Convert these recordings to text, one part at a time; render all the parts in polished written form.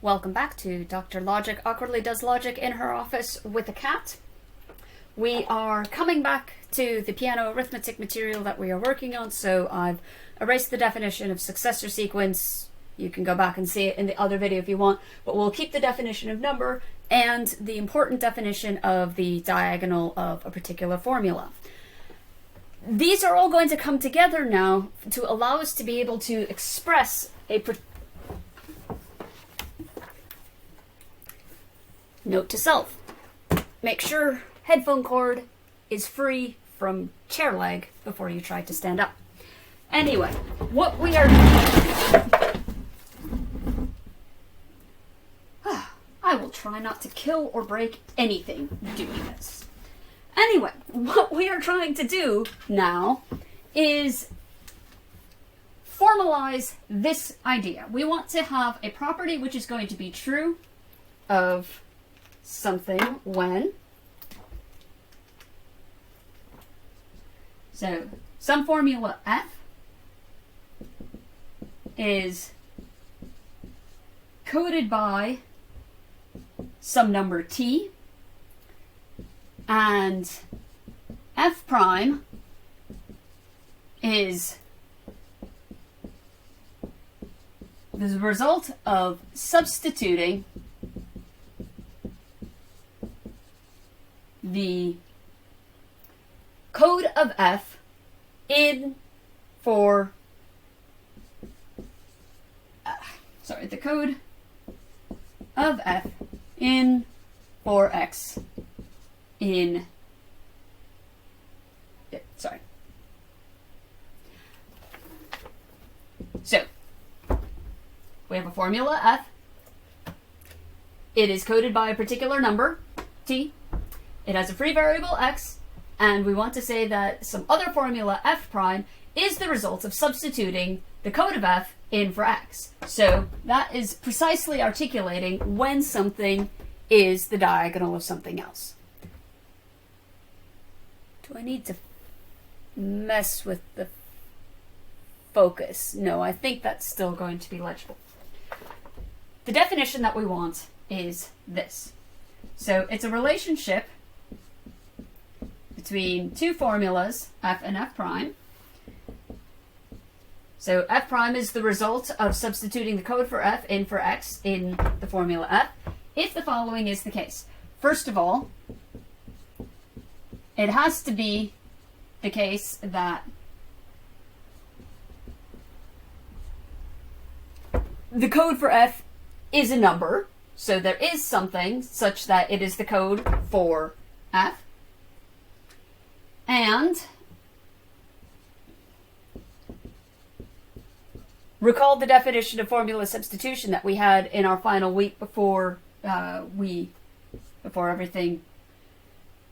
Welcome back to Dr. Logic awkwardly does logic in her office with a cat. We are coming back to the piano arithmetic material that we are working on, so I've erased the definition of successor sequence. You can go back and see it in the other video if you want, but we'll keep the definition of number and the important definition of the diagonal of a particular formula. These are all going to come together now to allow us to be able to express a note to self. Make sure headphone cord is free from chair leg before you try to stand up. Anyway, what we are... I will try not to kill or break anything doing this. Anyway, what we are trying to do now is formalize this idea. We want to have a property which is going to be true of something when, so some formula f is coded by some number t, and f prime is the result of substituting the code of f in for the code of f in for x in So we have a formula f. It is coded by a particular number t. It has a free variable x, and we want to say that some other formula f prime is the result of substituting the code of f in for x. So that is precisely articulating when something is the diagonal of something else. Do I need to mess with the focus? No, I think that's still going to be legible. The definition that we want is this. So it's a relationship between two formulas, f and f prime. So f prime is the result of substituting the code for f in for x in the formula f, if the following is the case. First of all, it has to be the case that the code for f is a number, so there is something such that it is the code for f. And recall the definition of formula substitution that we had in our final week before everything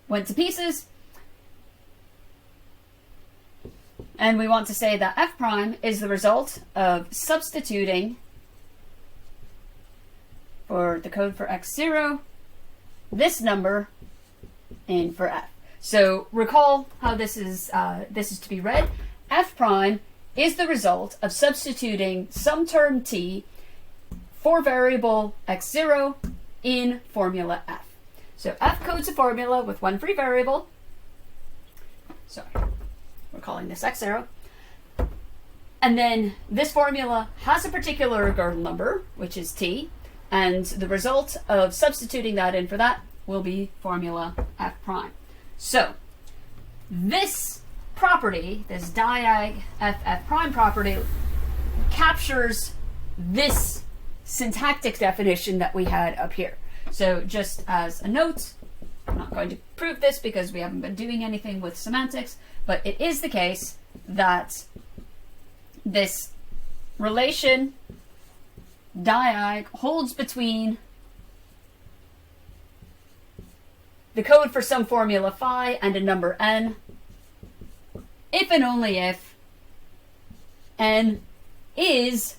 went to pieces. And we want to say that f prime is the result of substituting for the code for x0 this number in for f. So recall how this is to be read. F prime is the result of substituting some term t for variable x0 in formula f. So f codes a formula with one free variable. Sorry, we're calling this x0. And then this formula has a particular Girdle number, which is t, and the result of substituting that in for that will be formula f prime. So this property, this diag f prime property, captures this syntactic definition that we had up here. So just as a note, I'm not going to prove this because we haven't been doing anything with semantics, but it is the case that this relation diag holds between the code for some formula phi and a number n, if and only if n is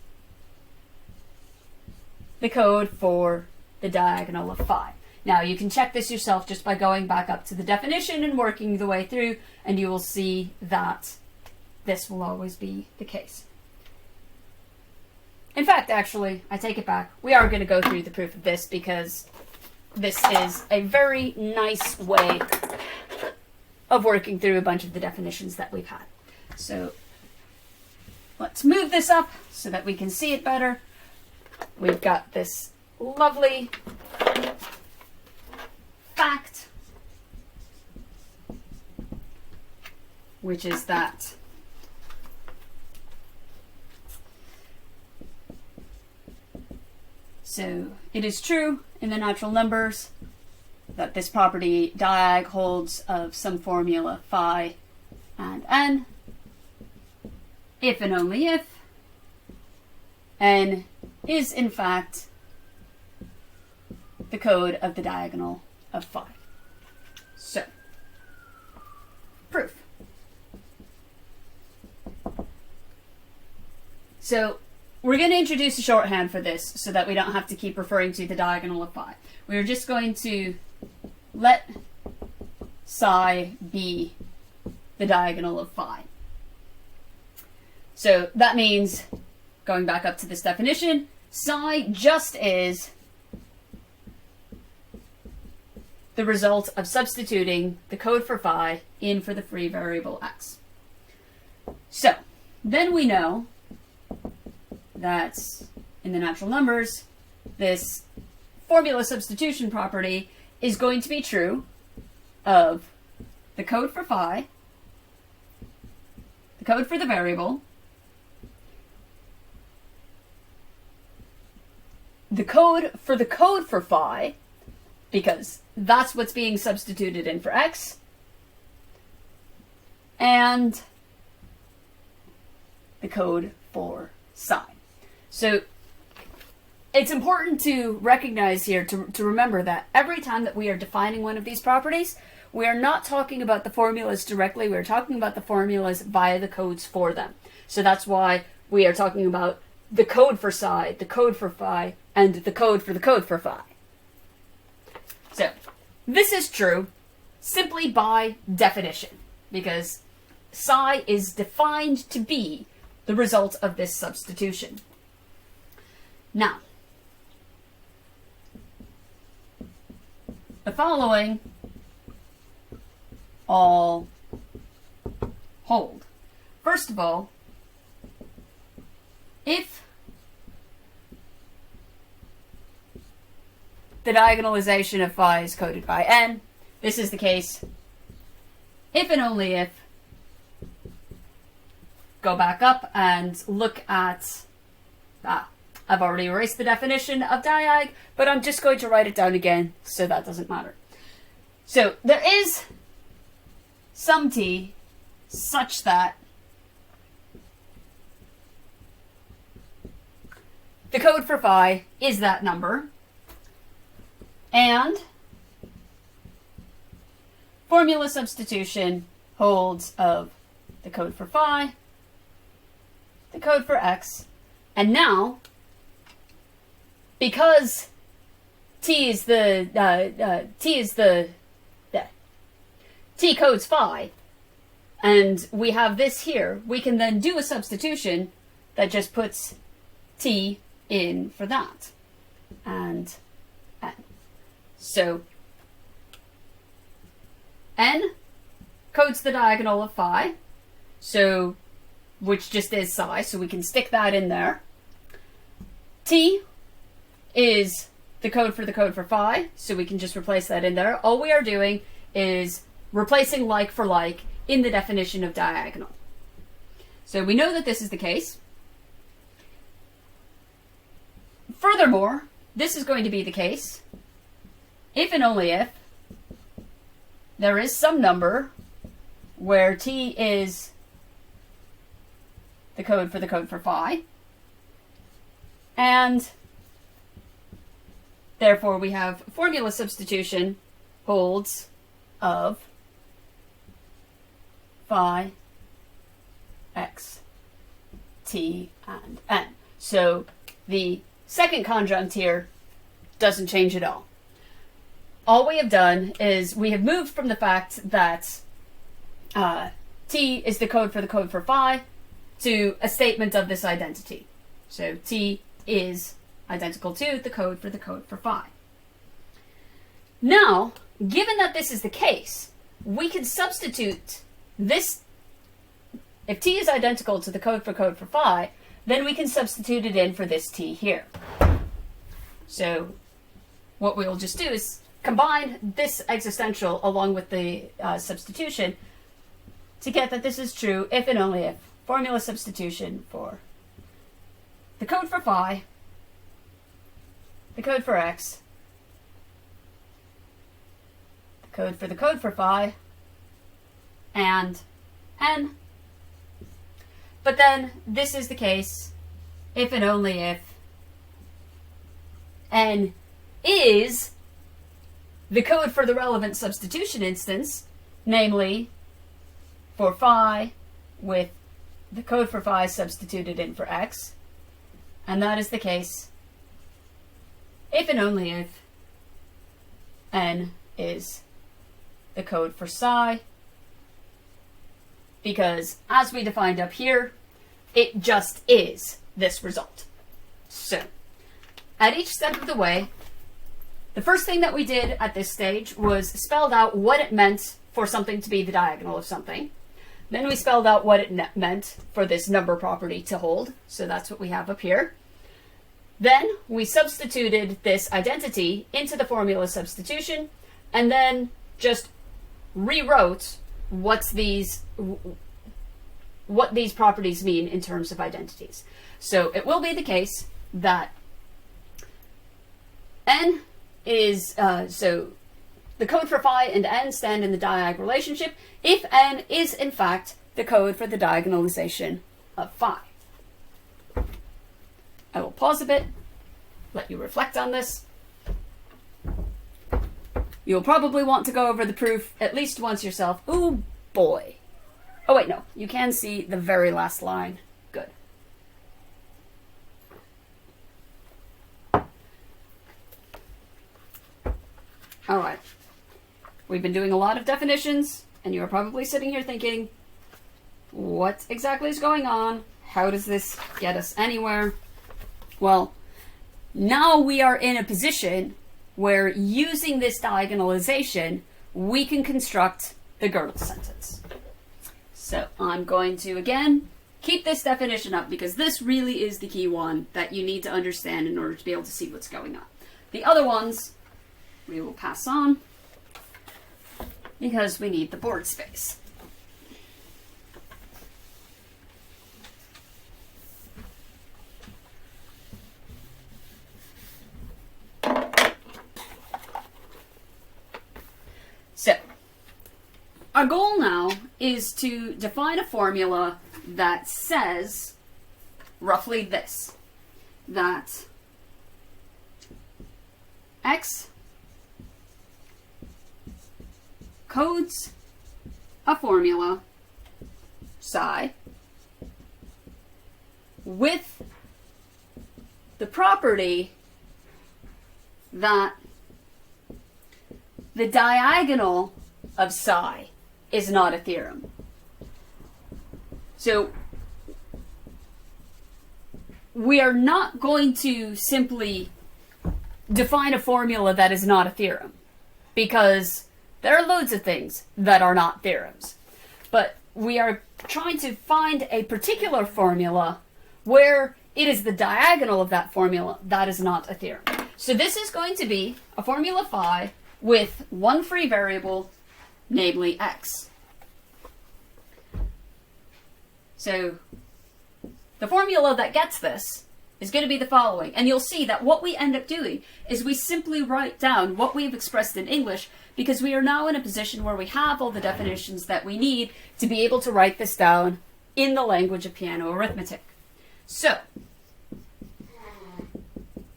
the code for the diagonal of phi. Now you can check this yourself just by going back up to the definition and working the way through, and you will see that this will always be the case. In fact, actually, I take it back. We are going to go through the proof of this because this is a very nice way of working through a bunch of the definitions that we've had. So let's move this up so that we can see it better. We've got this lovely fact, which is that so it is true in the natural numbers that this property diag holds of some formula phi and n if and only if n is in fact the code of the diagonal of phi. So, proof. So, we're going to introduce a shorthand for this so that we don't have to keep referring to the diagonal of phi. We're just going to let psi be the diagonal of phi. So that means, going back up to this definition, psi just is the result of substituting the code for phi in for the free variable x. So, then we know that in the natural numbers, this formula substitution property is going to be true of the code for phi, the code for the variable, the code for phi, because that's what's being substituted in for x, and the code for psi. So it's important to recognize here, to remember that every time that we are defining one of these properties, we are not talking about the formulas directly, we are talking about the formulas via the codes for them. So that's why we are talking about the code for psi, the code for phi, and the code for phi. So this is true simply by definition, because psi is defined to be the result of this substitution. Now, the following all hold. First of all, if the diagonalization of phi is coded by n, this is the case if and only if, go back up and look at, I've already erased the definition of diag, but I'm just going to write it down again, so that doesn't matter. So there is some t such that the code for phi is that number, and formula substitution holds of the code for phi, the code for x, and now, because t codes phi, and we have this here, we can then do a substitution that just puts t in for that, and n. So n codes the diagonal of phi, so which just is psi, so we can stick that in there. T is the code for phi, so we can just replace that in there. All we are doing is replacing like for like in the definition of diagonal. So we know that this is the case. Furthermore, this is going to be the case if and only if there is some number where t is the code for phi, and therefore we have formula substitution holds of phi, x, t, and n. So the second conjunct here doesn't change at all. All we have done is we have moved from the fact that t is the code for phi to a statement of this identity. So T is identical to the code for phi. Now, given that this is the case, we can substitute this. If T is identical to the code for phi, then we can substitute it in for this T here. So what we'll just do is combine this existential along with the substitution to get that this is true if and only if. Formula substitution for the code for phi, the code for x, the code for phi, and n. But then this is the case if and only if n is the code for the relevant substitution instance, namely for phi with the code for phi substituted in for x, and that is the case if and only if n is the code for psi, because as we defined up here, it just is this result. So, at each step of the way, the first thing that we did at this stage was spelled out what it meant for something to be the diagonal of something. Then we spelled out what it meant for this number property to hold. So that's what we have up here. Then we substituted this identity into the formula substitution, and then just rewrote what these properties mean in terms of identities. So it will be the case that n is, so the code for phi and n stand in the diag relationship if n is in fact the code for the diagonalization of phi. I will pause a bit, let you reflect on this. You'll probably want to go over the proof at least once yourself. Ooh, boy. Oh, wait, no. You can see the very last line. Good. All right. We've been doing a lot of definitions, and you're probably sitting here thinking, what exactly is going on? How does this get us anywhere? Well, now we are in a position where using this diagonalization, we can construct the Girdle sentence. So I'm going to, again, keep this definition up because this really is the key one that you need to understand in order to be able to see what's going on. The other ones we will pass on because we need the board space. So, our goal now is to define a formula that says roughly this, that x codes a formula psi with the property that the diagonal of psi is not a theorem. So we are not going to simply define a formula that is not a theorem, because there are loads of things that are not theorems. But we are trying to find a particular formula where it is the diagonal of that formula that is not a theorem. So this is going to be a formula phi with one free variable, namely x. So the formula that gets this is going to be the following. And you'll see that what we end up doing is we simply write down what we've expressed in English, because we are now in a position where we have all the definitions that we need to be able to write this down in the language of piano arithmetic. So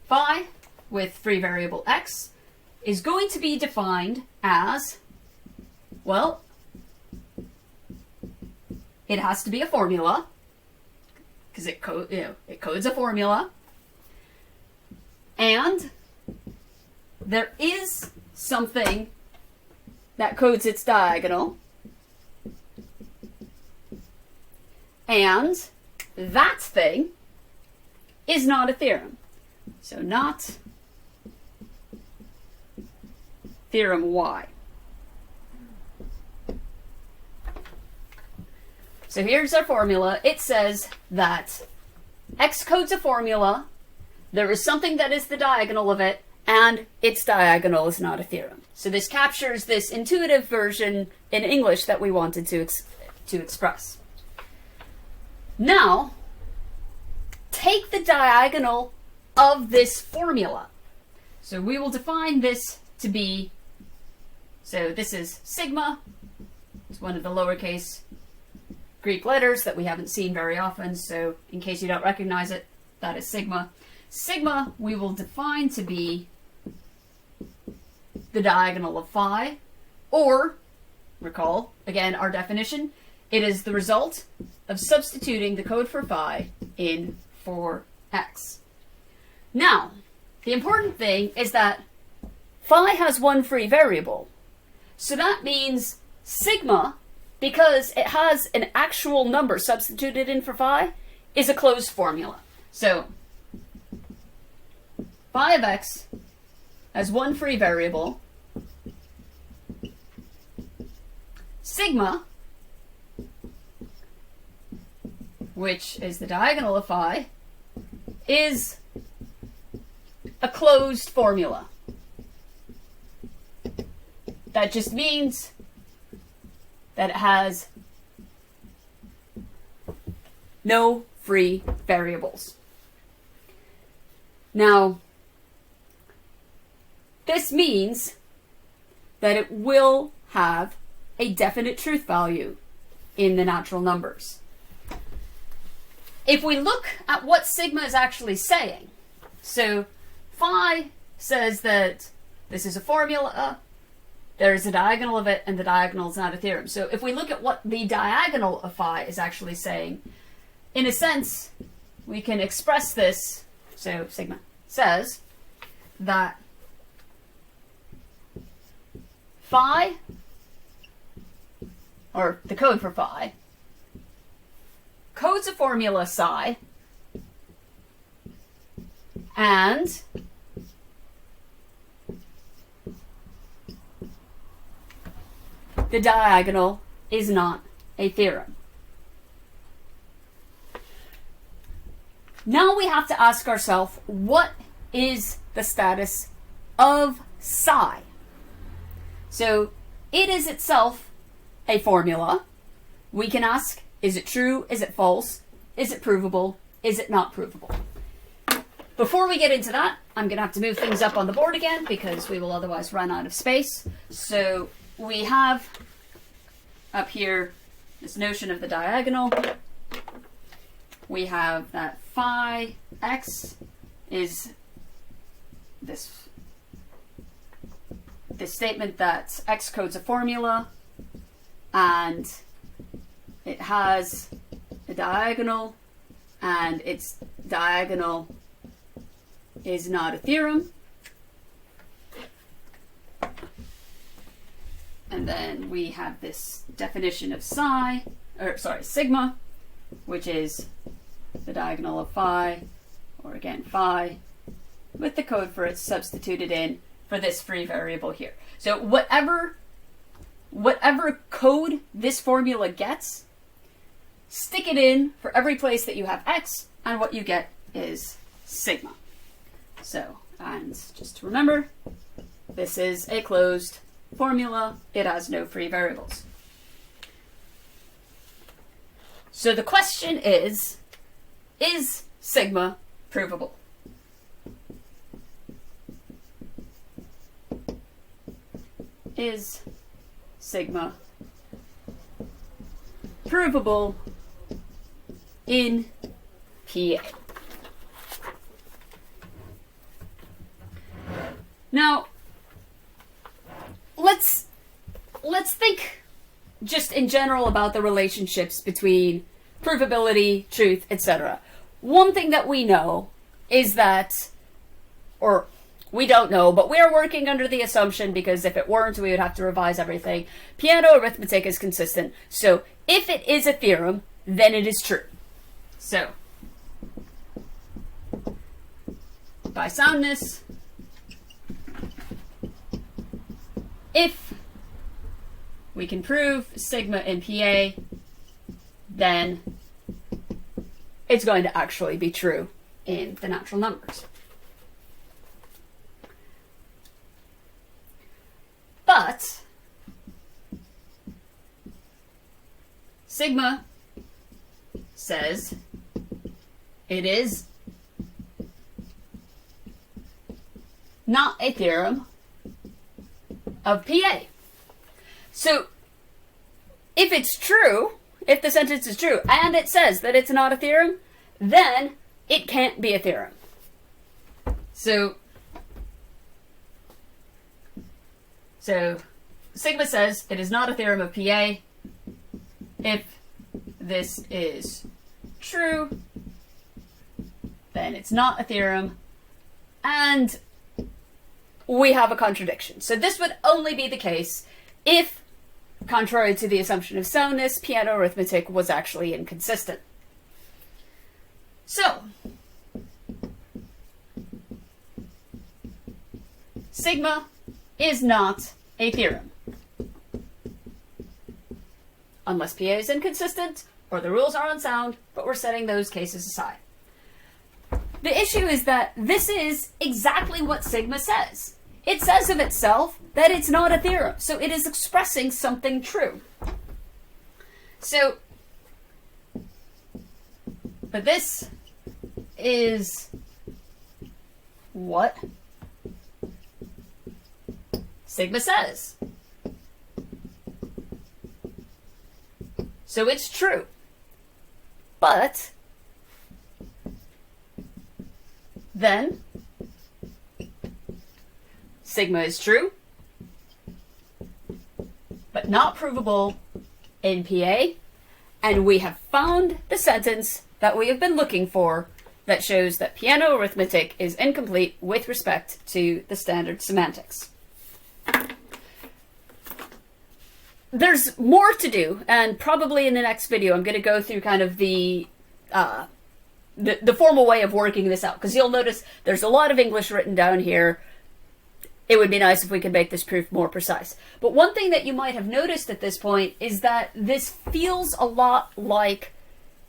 phi with free variable x is going to be defined as, well, it has to be a formula, because it codes a formula, and there is something that codes its diagonal, and that thing is not a theorem. So not theorem Y. So here's our formula. It says that X codes a formula, there is something that is the diagonal of it, and its diagonal is not a theorem. So this captures this intuitive version in English that we wanted to express. Now, take the diagonal of this formula. So we will define this to be, so this is sigma. It's one of the lowercase Greek letters that we haven't seen very often, so in case you don't recognize it, that is sigma. Sigma we will define to be the diagonal of phi, or, recall, again, our definition, it is the result of substituting the code for phi in for x. Now, the important thing is that phi has one free variable, so that means sigma, because it has an actual number substituted in for phi, is a closed formula. So, phi of x has one free variable. Sigma, which is the diagonal of phi, is a closed formula. That just means that it has no free variables. Now, this means that it will have a definite truth value in the natural numbers. If we look at what sigma is actually saying, so phi says that this is a formula, there is a diagonal of it, and the diagonal is not a theorem. So if we look at what the diagonal of phi is actually saying, in a sense, we can express this. So sigma says that phi, or the code for phi, codes a formula psi, and the diagonal is not a theorem. Now we have to ask ourselves, what is the status of psi? So it is itself a formula. We can ask, is it true? Is it false? Is it provable? Is it not provable? Before we get into that, I'm going to have to move things up on the board again because we will otherwise run out of space. So we have up here this notion of the diagonal. We have that phi x is this statement that x codes a formula and it has a diagonal and its diagonal is not a theorem. And then we have this definition of sigma, which is the diagonal of phi, or again phi, with the code for it substituted in for this free variable here. So whatever code this formula gets, stick it in for every place that you have x, and what you get is sigma. So, and just to remember, this is a closed formula. It has no free variables. So the question is sigma provable? Is sigma provable in PA? Now, let's think just in general about the relationships between provability, truth, etc. One thing that we know is that, or we don't know, but we are working under the assumption, because if it weren't, we would have to revise everything. Piano arithmetic is consistent. So if it is a theorem, then it is true. So by soundness if we can prove sigma in PA, then it's going to actually be true in the natural numbers. But sigma says it is not a theorem of PA. So if it's true, if the sentence is true, and it says that it's not a theorem, then it can't be a theorem. So sigma says it is not a theorem of PA. If this is true, then it's not a theorem, and we have a contradiction. So this would only be the case if, contrary to the assumption of soundness, piano arithmetic was actually inconsistent. So, sigma is not a theorem. Unless PA is inconsistent, or the rules are unsound, but we're setting those cases aside. The issue is that this is exactly what sigma says. It says of itself that it's not a theorem, so it is expressing something true. So, but this is what sigma says. So it's true. But then sigma is true, but not provable in PA, and we have found the sentence that we have been looking for that shows that piano arithmetic is incomplete with respect to the standard semantics. There's more to do, and probably in the next video I'm going to go through kind of the formal way of working this out, because you'll notice there's a lot of English written down here. It would be nice if we could make this proof more precise. But one thing that you might have noticed at this point is that this feels a lot like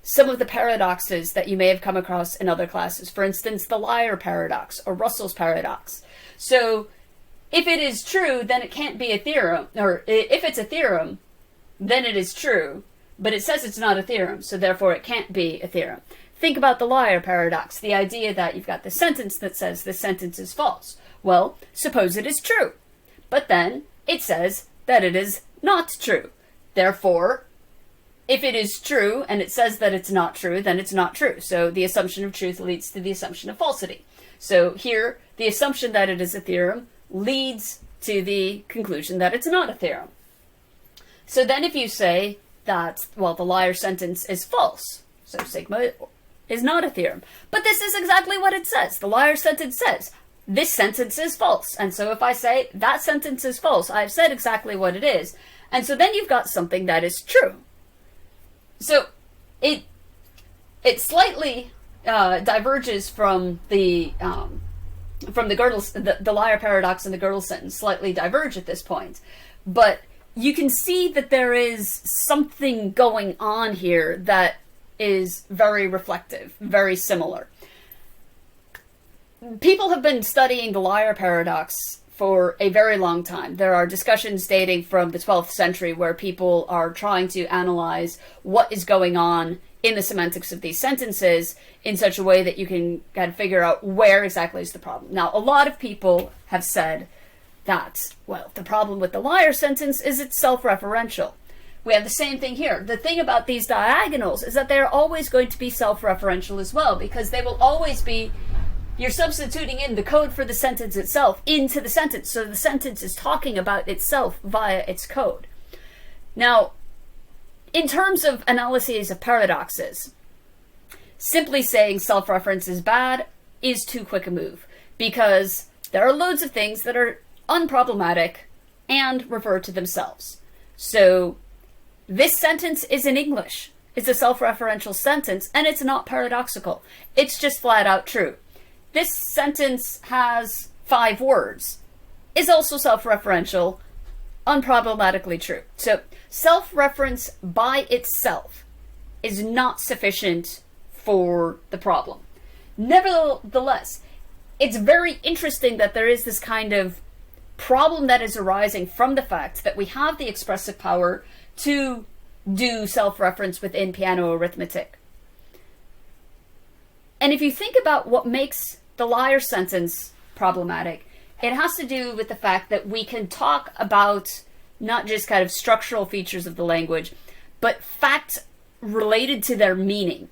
some of the paradoxes that you may have come across in other classes. For instance, the liar paradox or Russell's paradox. So if it is true, then it can't be a theorem. Or if it's a theorem, then it is true. But it says it's not a theorem, so therefore it can't be a theorem. Think about the liar paradox, the idea that you've got the sentence that says this sentence is false. Well, suppose it is true, but then it says that it is not true. Therefore, if it is true and it says that it's not true, then it's not true. So the assumption of truth leads to the assumption of falsity. So here, the assumption that it is a theorem leads to the conclusion that it's not a theorem. So then if you say that, well, the liar sentence is false, so sigma is not a theorem. But this is exactly what it says. The liar sentence says, this sentence is false. And so if I say that sentence is false, I've said exactly what it is. And so then you've got something that is true. So it slightly diverges from the Girdle, the liar paradox and the Girdle sentence slightly diverge at this point. But you can see that there is something going on here that is very reflective, very similar. People have been studying the liar paradox for a very long time. There are discussions dating from the 12th century where people are trying to analyze what is going on in the semantics of these sentences in such a way that you can kind of figure out where exactly is the problem. Now, a lot of people have said that, well, the problem with the liar sentence is it's self-referential. We have the same thing here. The thing about these diagonals is that they're always going to be self-referential as well, because they will always be, you're substituting in the code for the sentence itself into the sentence, so the sentence is talking about itself via its code. Now, in terms of analyses of paradoxes, simply saying self-reference is bad is too quick a move, because there are loads of things that are unproblematic and refer to themselves. So this sentence is in English. It's a self-referential sentence, and it's not paradoxical. It's just flat out true. this sentence has 5 words is also self-referential, unproblematically true. So self-reference by itself is not sufficient for the problem. Nevertheless, it's very interesting that there is this kind of problem that is arising from the fact that we have the expressive power to do self-reference within piano arithmetic. And if you think about what makes the liar sentence problematic, it has to do with the fact that we can talk about not just kind of structural features of the language, but facts related to their meaning.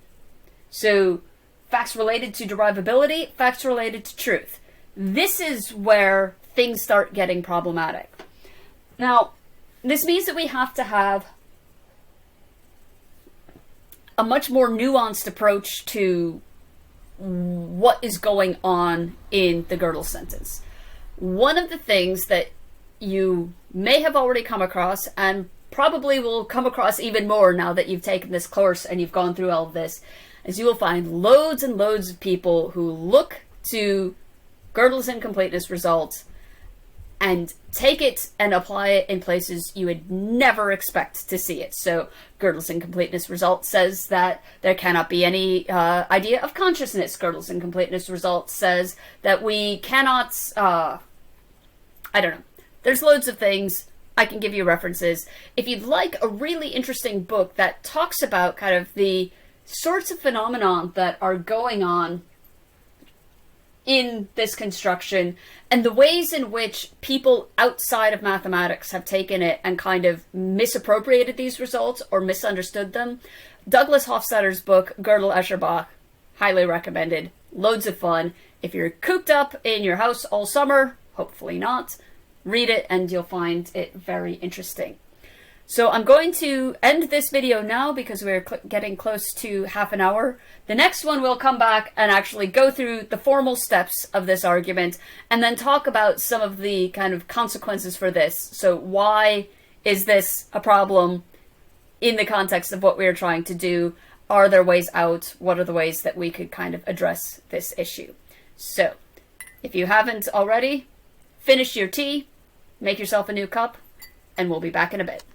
So facts related to derivability, facts related to truth. This is where things start getting problematic. Now, this means that we have to have a much more nuanced approach to what is going on in the Girdle sentence. One of the things that you may have already come across, and probably will come across even more now that you've taken this course and you've gone through all of this, is you will find loads and loads of people who look to Girdle's incompleteness results and take it and apply it in places you would never expect to see it. So Girdle's incompleteness result says that there cannot be any idea of consciousness. Girdle's incompleteness result says that we cannot, I don't know. There's loads of things. I can give you references. If you'd like a really interesting book that talks about kind of the sorts of phenomenon that are going on in this construction and the ways in which people outside of mathematics have taken it and kind of misappropriated these results or misunderstood them, Douglas Hofstadter's book, Girdle Escherbach, highly recommended. Loads of fun. If you're cooped up in your house all summer, hopefully not, read it and you'll find it very interesting. So I'm going to end this video now because we're getting close to half an hour. The next one we'll come back and actually go through the formal steps of this argument and then talk about some of the kind of consequences for this. So why is this a problem in the context of what we're trying to do? Are there ways out? What are the ways that we could kind of address this issue? So if you haven't already, finish your tea, make yourself a new cup, and we'll be back in a bit.